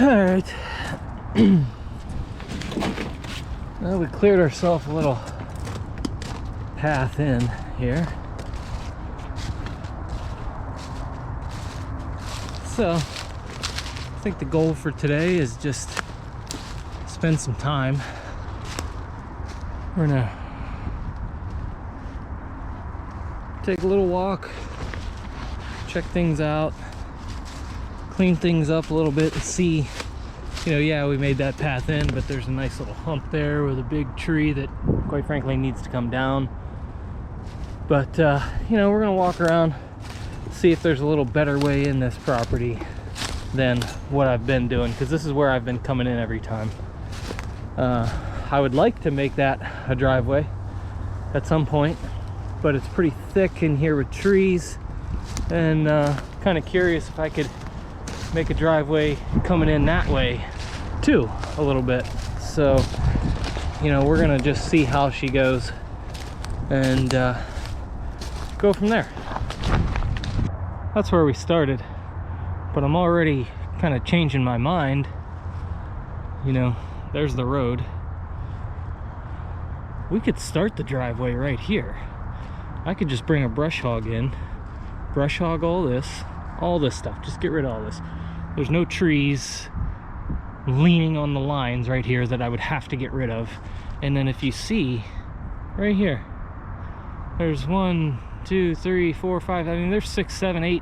Alright. Well, we cleared ourselves a little path in here. So, I think the goal for today is just spend some time. We're gonna take a little walk, check things out, clean things up a little bit and see, you know, yeah, we made that path in, but there's a nice little hump there with a big tree that quite frankly needs to come down. But you know, we're gonna walk around, see if there's a little better way in this property than what I've been doing, because this is where I've been coming in every time. I would like to make that a driveway at some point, but it's pretty thick in here with trees, and kind of curious if I could make a driveway coming in that way too a little bit. So, you know, we're gonna just see how she goes and go from there. That's where we started, but I'm already kind of changing my mind. You know, there's the road. We could start the driveway right here. I could just bring a brush hog in, brush hog all this stuff, just get rid of all this. There's no trees leaning on the lines right here that I would have to get rid of. And then if you see right here, there's 1, 2, 3, 4, 5, I mean, there's 6, 7, 8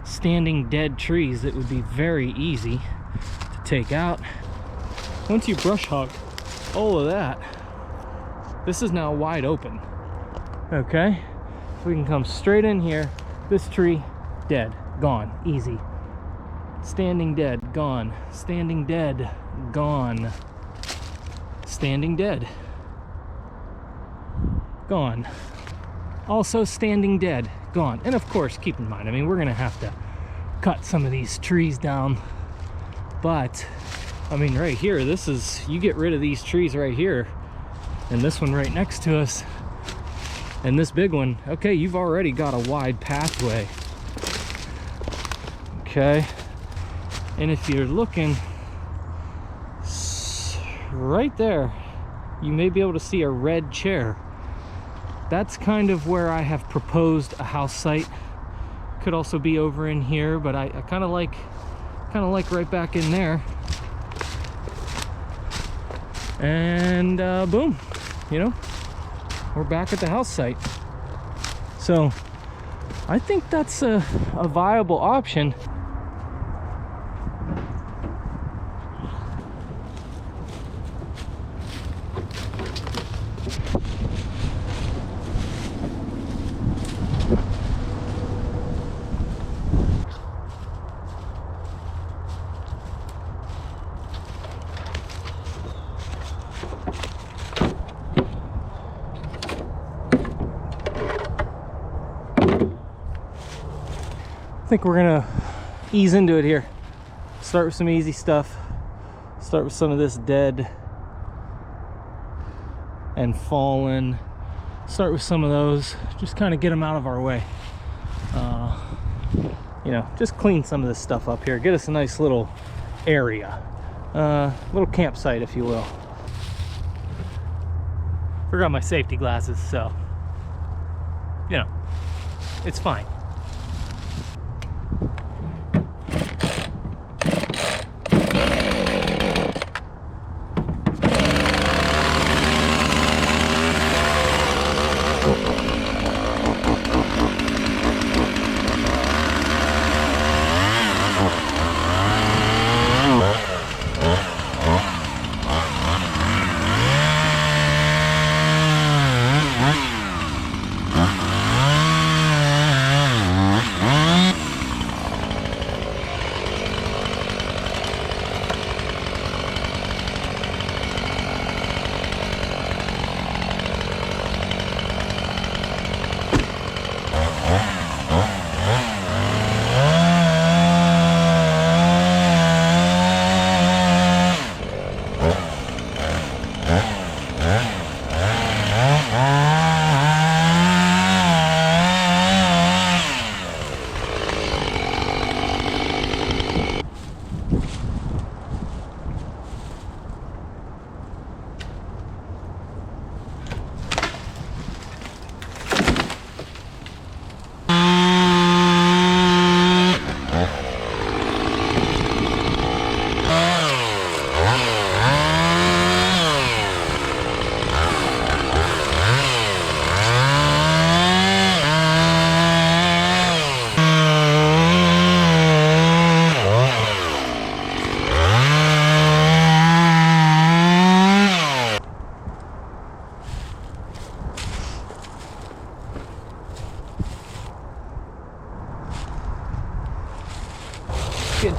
standing dead trees that would be very easy to take out. Once you brush hog all of that, this is now wide open. Okay, so we can come straight in here. This tree, dead, gone, easy. Standing dead, gone. Standing dead, gone. Standing dead, gone. Also standing dead, gone. And of course, keep in mind, I mean, we're gonna have to cut some of these trees down, but I mean, right here, this is, you get rid of these trees right here, and this one right next to us, and this big one, okay, you've already got a wide pathway. Okay, and if you're looking right there, you may be able to see a red chair. That's kind of where I have proposed a house site. Could also be over in here, but I kind of like right back in there. And boom, you know, we're back at the house site. So I think that's a viable option. I think we're gonna ease into it here. Start with some easy stuff. Start with some of this dead and fallen. Start with some of those. Just kind of get them out of our way. You know, just clean some of this stuff up here. Get us a nice little area. Little campsite, if you will. Forgot my safety glasses, so, you know, it's fine.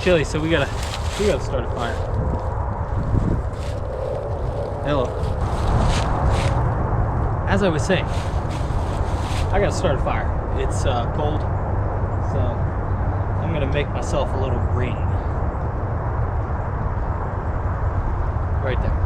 chilly, so we gotta start a fire. Hello. As I was saying, I gotta start a fire. It's cold, so I'm gonna make myself a little ring. Right there.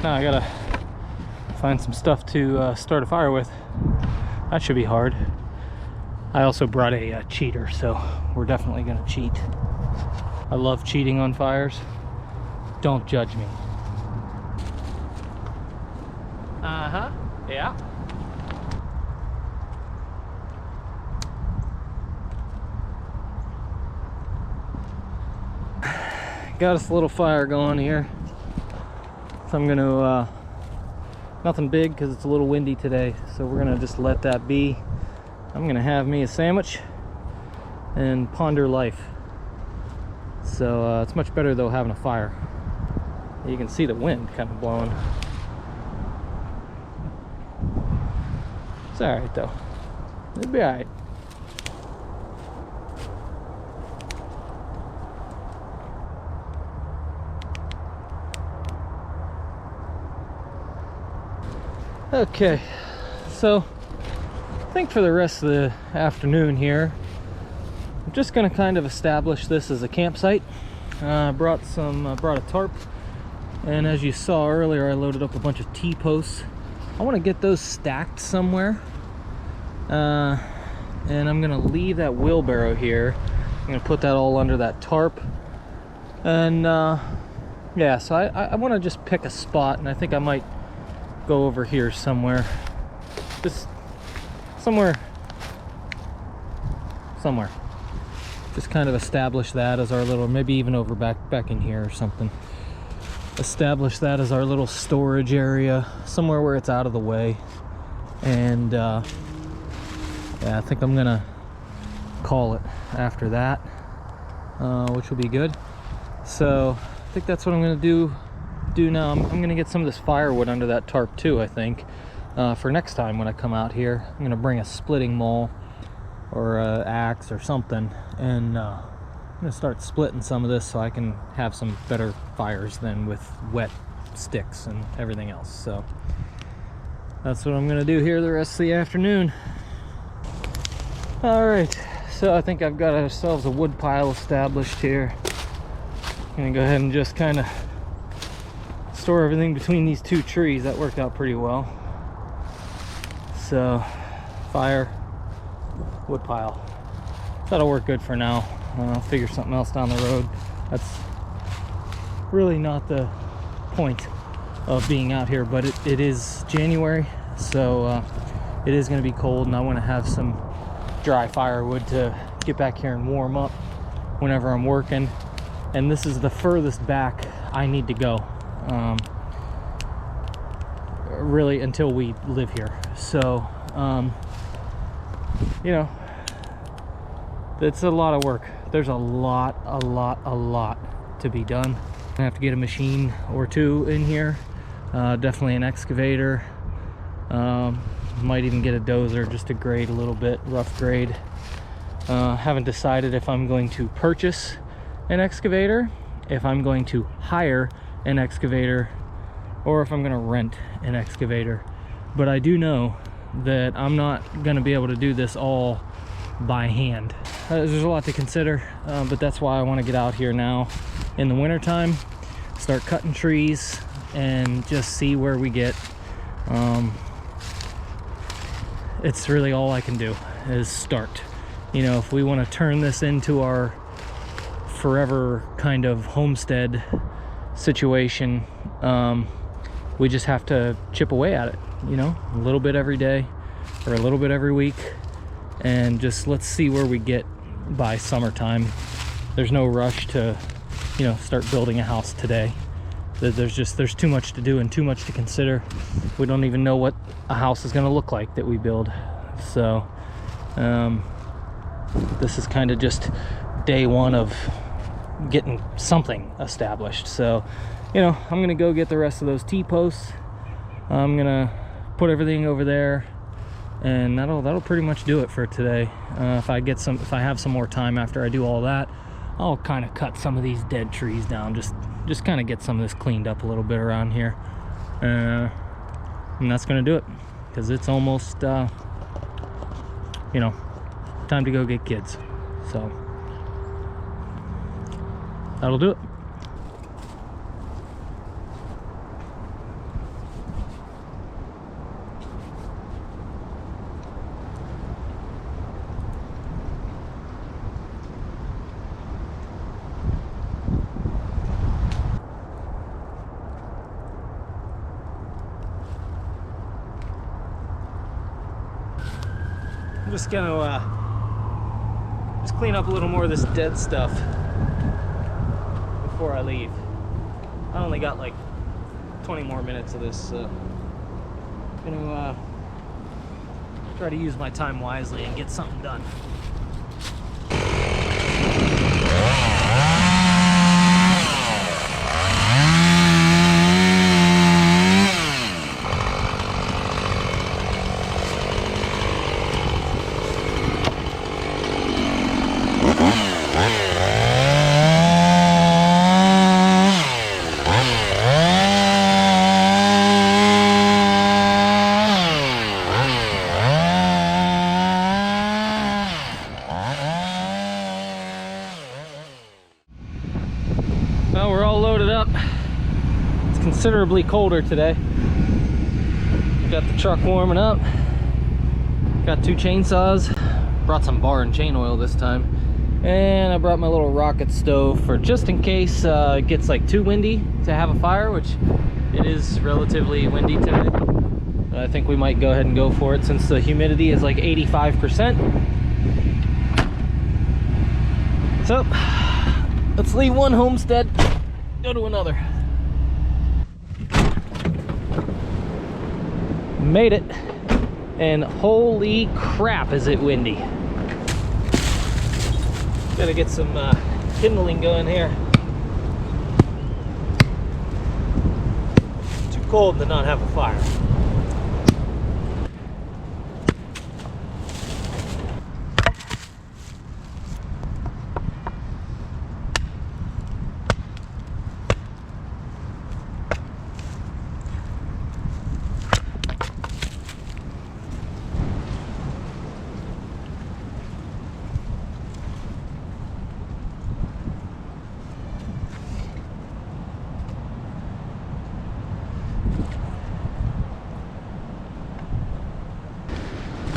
Now I gotta find some stuff to start a fire with. That should be hard. I also brought a cheater, so we're definitely gonna cheat. I love cheating on fires. Don't judge me. Uh-huh, yeah. Got us a little fire going here. So I'm gonna, nothing big because it's a little windy today, so we're gonna just let that be. I'm gonna have me a sandwich and ponder life. So it's much better though having a fire. You can see the wind kind of blowing. It's alright though. It'll be alright. Okay, so I think for the rest of the afternoon here, I'm just gonna kind of establish this as a campsite. Brought a tarp, and as you saw earlier, I loaded up a bunch of T-posts. I want to get those stacked somewhere, and I'm gonna leave that wheelbarrow here. I'm gonna put that all under that tarp, and yeah. So I want to just pick a spot, and I think I might go over here somewhere, just somewhere, just kind of establish that as our little, maybe even over back in here or something. Establish that as our little storage area, somewhere where it's out of the way. And yeah, I think I'm gonna call it after that, which will be good. So I think that's what I'm gonna do now. I'm gonna get some of this firewood under that tarp too, I think, for next time when I come out here. I'm gonna bring a splitting maul or a axe or something, and I'm gonna start splitting some of this so I can have some better fires than with wet sticks and everything else. So that's what I'm gonna do here the rest of the afternoon. All right, so I think I've got ourselves a wood pile established here. I'm gonna go ahead and just kind of store everything between these two trees. That worked out pretty well. So fire, wood pile, that'll work good for now. I'll figure something else down the road. That's really not the point of being out here, but it is January, so it is going to be cold, and I want to have some dry firewood to get back here and warm up whenever I'm working. And this is the furthest back I need to go, really, until we live here. So you know, it's a lot of work. There's a lot to be done. I have to get a machine or two in here, definitely an excavator, might even get a dozer just to grade a little bit, rough grade. Haven't decided if I'm going to purchase an excavator, if I'm going to hire an excavator, or if I'm going to rent an excavator. But I do know that I'm not going to be able to do this all by hand. There's a lot to consider, but that's why I want to get out here now in the winter time, start cutting trees, and just see where we get. It's really all I can do is start. You know, if we want to turn this into our forever kind of homestead situation, we just have to chip away at it, you know, a little bit every day or a little bit every week, and just let's see where we get by summertime. There's no rush to, you know, start building a house today. There's too much to do and too much to consider. We don't even know what a house is going to look like that we build. So this is kind of just day one of getting something established. So, you know, I'm gonna go get the rest of those T-posts. I'm gonna put everything over there, and that'll pretty much do it for today. If I have some more time after I do all that, I'll kind of cut some of these dead trees down, just kind of get some of this cleaned up a little bit around here, and that's gonna do it, because it's almost you know, time to go get kids. So that'll do it. I'm just gonna clean up a little more of this dead stuff before I leave. I only got like 20 more minutes of this, so I'm gonna try to use my time wisely and get something done. Well, we're all loaded up. It's considerably colder today. Got the truck warming up. Got 2 chainsaws. Brought some bar and chain oil this time. And I brought my little rocket stove for just in case it gets like too windy to have a fire, which it is relatively windy today. But I think we might go ahead and go for it since the humidity is like 85%. So, let's leave one homestead, go to another. Made it, and holy crap is it windy. Gotta get some kindling going here. Too cold to not have a fire.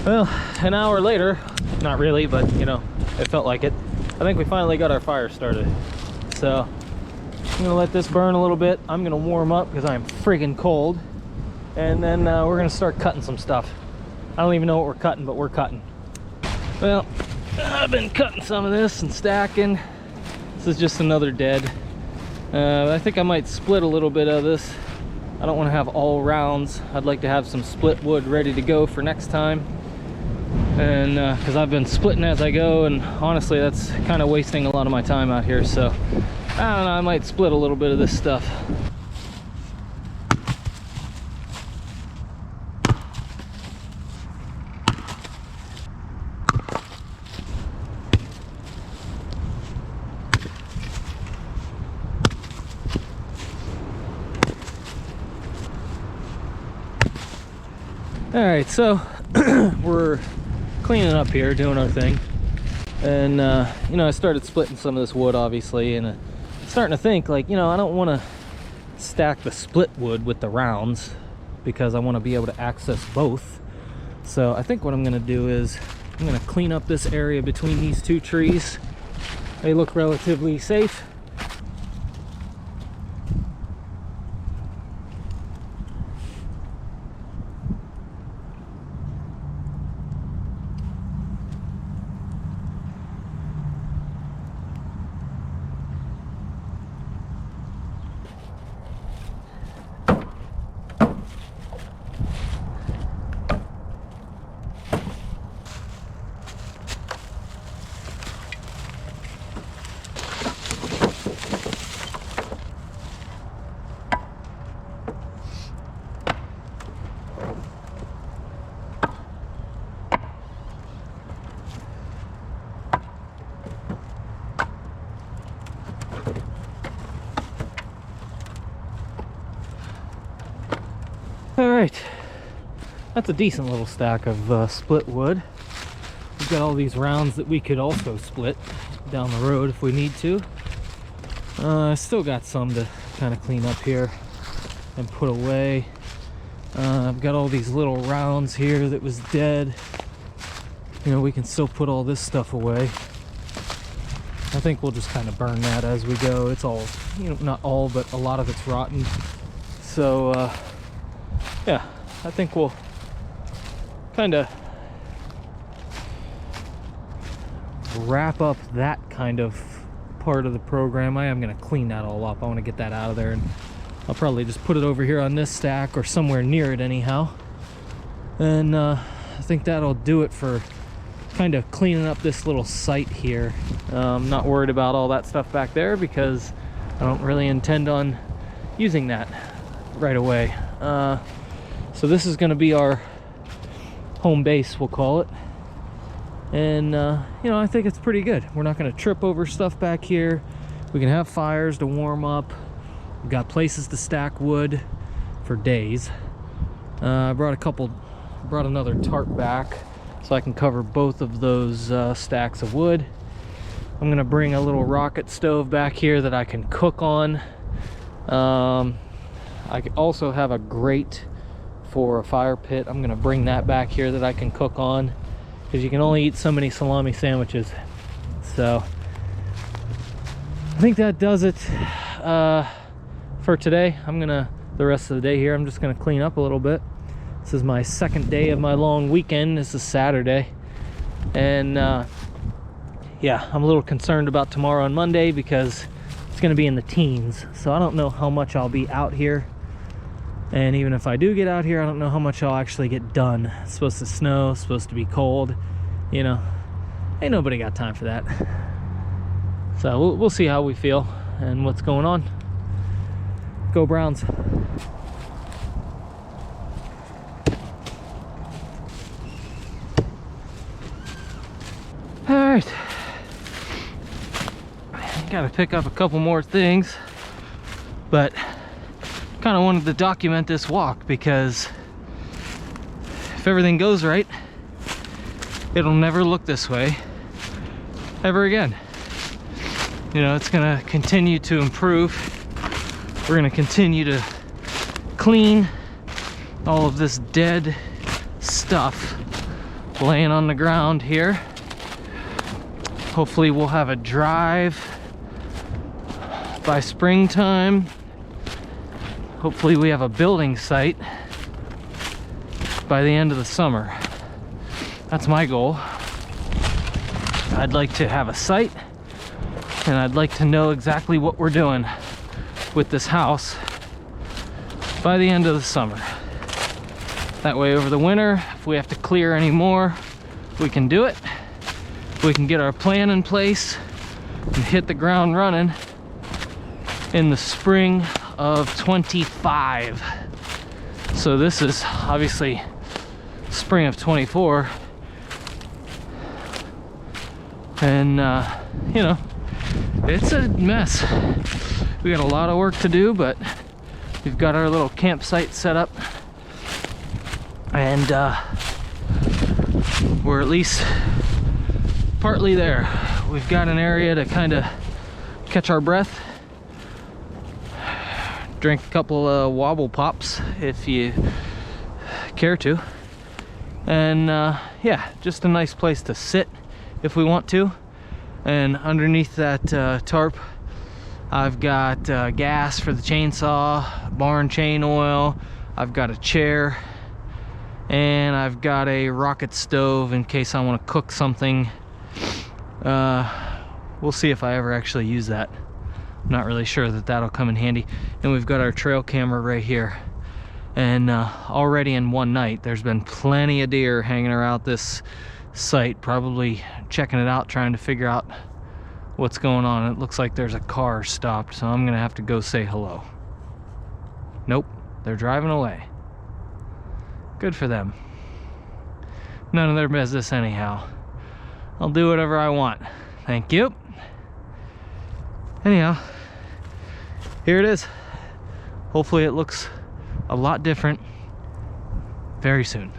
Well, an hour later, not really, but you know, it felt like it. I think we finally got our fire started. So I'm gonna let this burn a little bit. I'm gonna warm up because I'm friggin' cold. And then we're gonna start cutting some stuff. I don't even know what we're cutting, but we're cutting. Well, I've been cutting some of this and stacking. This is just another dead. I think I might split a little bit of this. I don't want to have all rounds. I'd like to have some split wood ready to go for next time. And because I've been splitting as I go, and honestly that's kind of wasting a lot of my time out here, so I don't know, I might split a little bit of this stuff. All right, so we're cleaning up here, doing our thing, and you know, I started splitting some of this wood obviously, and starting to think like, you know, I don't want to stack the split wood with the rounds because I want to be able to access both. So I think what I'm going to do is I'm going to clean up this area between these 2 trees. They look relatively safe. All right, that's a decent little stack of split wood. We've got all these rounds that we could also split down the road if we need to. Still got some to kind of clean up here and put away. I've got all these little rounds here that was dead. You know, we can still put all this stuff away. I think we'll just kind of burn that as we go. It's all, you know, not all, but a lot of it's rotten. So, yeah, I think we'll kind of wrap up that kind of part of the program. I am going to clean that all up. I want to get that out of there, and I'll probably just put it over here on this stack or somewhere near it anyhow. And I think that'll do it for kind of cleaning up this little site here. I'm not worried about all that stuff back there because I don't really intend on using that right away. So this is going to be our home base, we'll call it. And you know, I think it's pretty good. We're not going to trip over stuff back here. We can have fires to warm up. We've got places to stack wood for days. I brought another tarp back so I can cover both of those stacks of wood. I'm going to bring a little rocket stove back here that I can cook on. I also have a grate for a fire pit. I'm going to bring that back here that I can cook on, because you can only eat so many salami sandwiches. So I think that does it for today. The rest of the day here, I'm just gonna clean up a little bit. This is my second day of my long weekend. This is Saturday. And yeah, I'm a little concerned about tomorrow and Monday because it's gonna be in the teens. So I don't know how much I'll be out here. And even if I do get out here, I don't know how much I'll actually get done. It's supposed to snow, it's supposed to be cold. You know, ain't nobody got time for that. So we'll see how we feel and what's going on. Go Browns. All right. Gotta pick up a couple more things, but kind of wanted to document this walk because if everything goes right, it'll never look this way ever again. You know, it's gonna continue to improve. We're gonna continue to clean all of this dead stuff laying on the ground here. Hopefully we'll have a drive by springtime. Hopefully we have a building site by the end of the summer. That's my goal. I'd like to have a site, and I'd like to know exactly what we're doing with this house by the end of the summer. That way over the winter, if we have to clear any more, we can do it. We can get our plan in place and hit the ground running in the spring of 25. So this is obviously spring of 24. And you know, it's a mess. We got a lot of work to do, but we've got our little campsite set up, and we're at least partly there. We've got an area to kind of catch our breath, drink a couple of wobble pops if you care to, and yeah, just a nice place to sit if we want to. And underneath that tarp, I've got gas for the chainsaw, barn chain oil, I've got a chair, and I've got a rocket stove in case I want to cook something. We'll see if I ever actually use that. I'm not really sure that that'll come in handy. And we've got our trail camera right here. And already in one night, there's been plenty of deer hanging around this site, probably checking it out, trying to figure out what's going on. It looks like there's a car stopped, so I'm gonna have to go say hello. Nope, they're driving away. Good for them. None of their business anyhow. I'll do whatever I want. Thank you. Anyhow, here it is. Hopefully it looks a lot different very soon.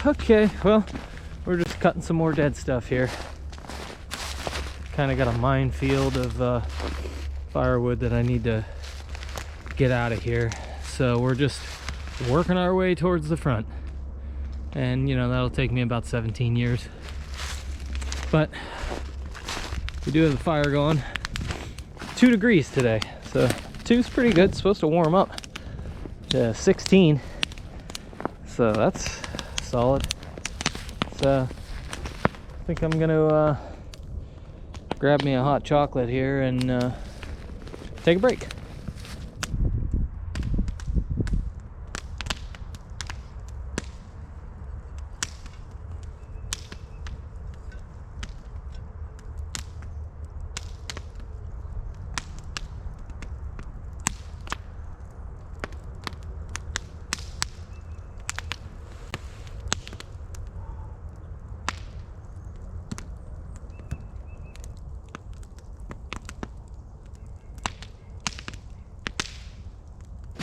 Okay, well, we're just cutting some more dead stuff here. Kind of got a minefield of firewood that I need to get out of here. So we're just working our way towards the front. And, you know, that'll take me about 17 years. But we do have the fire going. 2 degrees today. So 2's pretty good. It's supposed to warm up to 16. So that's solid. So I think I'm gonna grab me a hot chocolate here and take a break.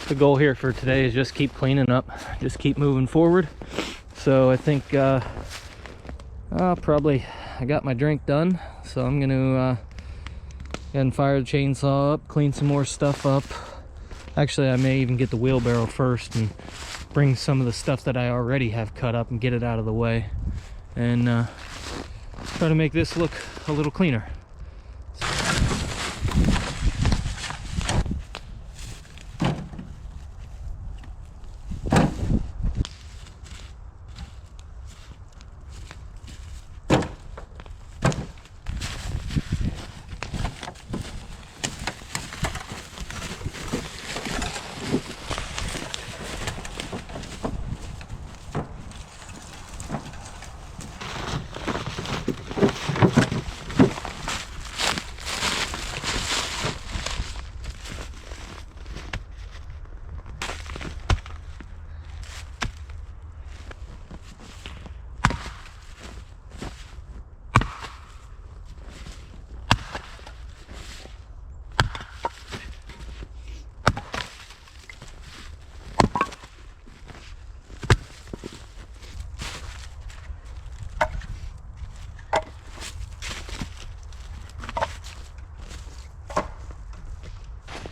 The goal here for today is just keep cleaning up, just keep moving forward. So I think probably I got my drink done, so I'm gonna go ahead and fire the chainsaw up, clean some more stuff up. Actually, I may even get the wheelbarrow first and bring some of the stuff that I already have cut up and get it out of the way, and try to make this look a little cleaner.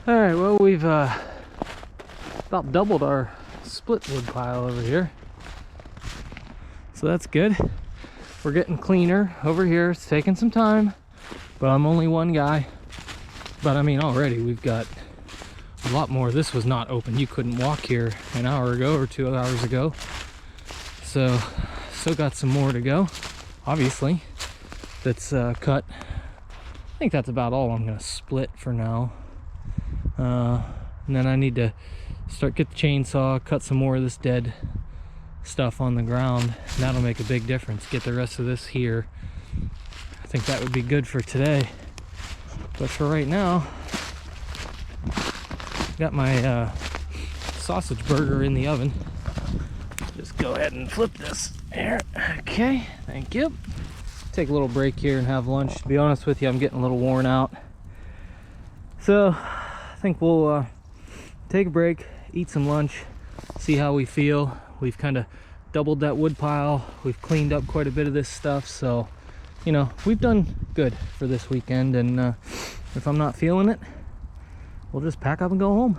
Alright, well, we've about doubled our split wood pile over here. So that's good. We're getting cleaner over here. It's taking some time, but I'm only one guy. But I mean, already we've got a lot more. This was not open. You couldn't walk here an hour ago or 2 hours ago. So, still got some more to go, obviously. That's cut. I think that's about all I'm gonna split for now. And then I need to get the chainsaw, cut some more of this dead stuff on the ground, and that'll make a big difference. Get the rest of this here. I think that would be good for today. But for right now, got my sausage burger in the oven. Just go ahead and flip this here. Okay, thank you. Take a little break here and have lunch. To be honest with you, I'm getting a little worn out. So I think we'll take a break, eat some lunch, see how we feel. We've kind of doubled that wood pile. We've cleaned up quite a bit of this stuff. So, you know, we've done good for this weekend. And if I'm not feeling it, we'll just pack up and go home.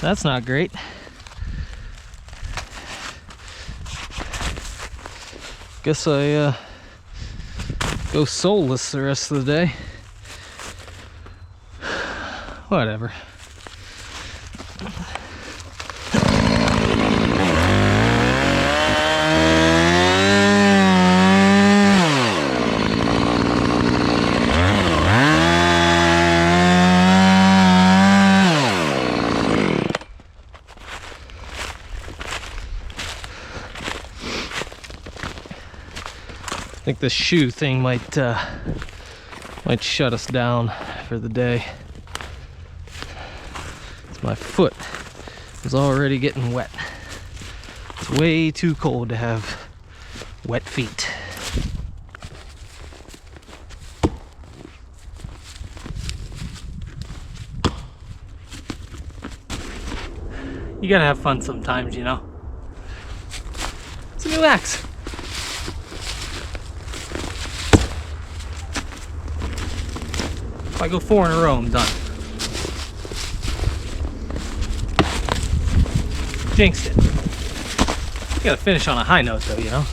That's not great. Guess I go soulless the rest of the day. Whatever. I think this shoe thing might shut us down for the day. My foot is already getting wet. It's way too cold to have wet feet. You gotta have fun sometimes, you know. It's a new axe. If I go 4 in a row, I'm done. Jinxed it. You gotta finish on a high note though, you know?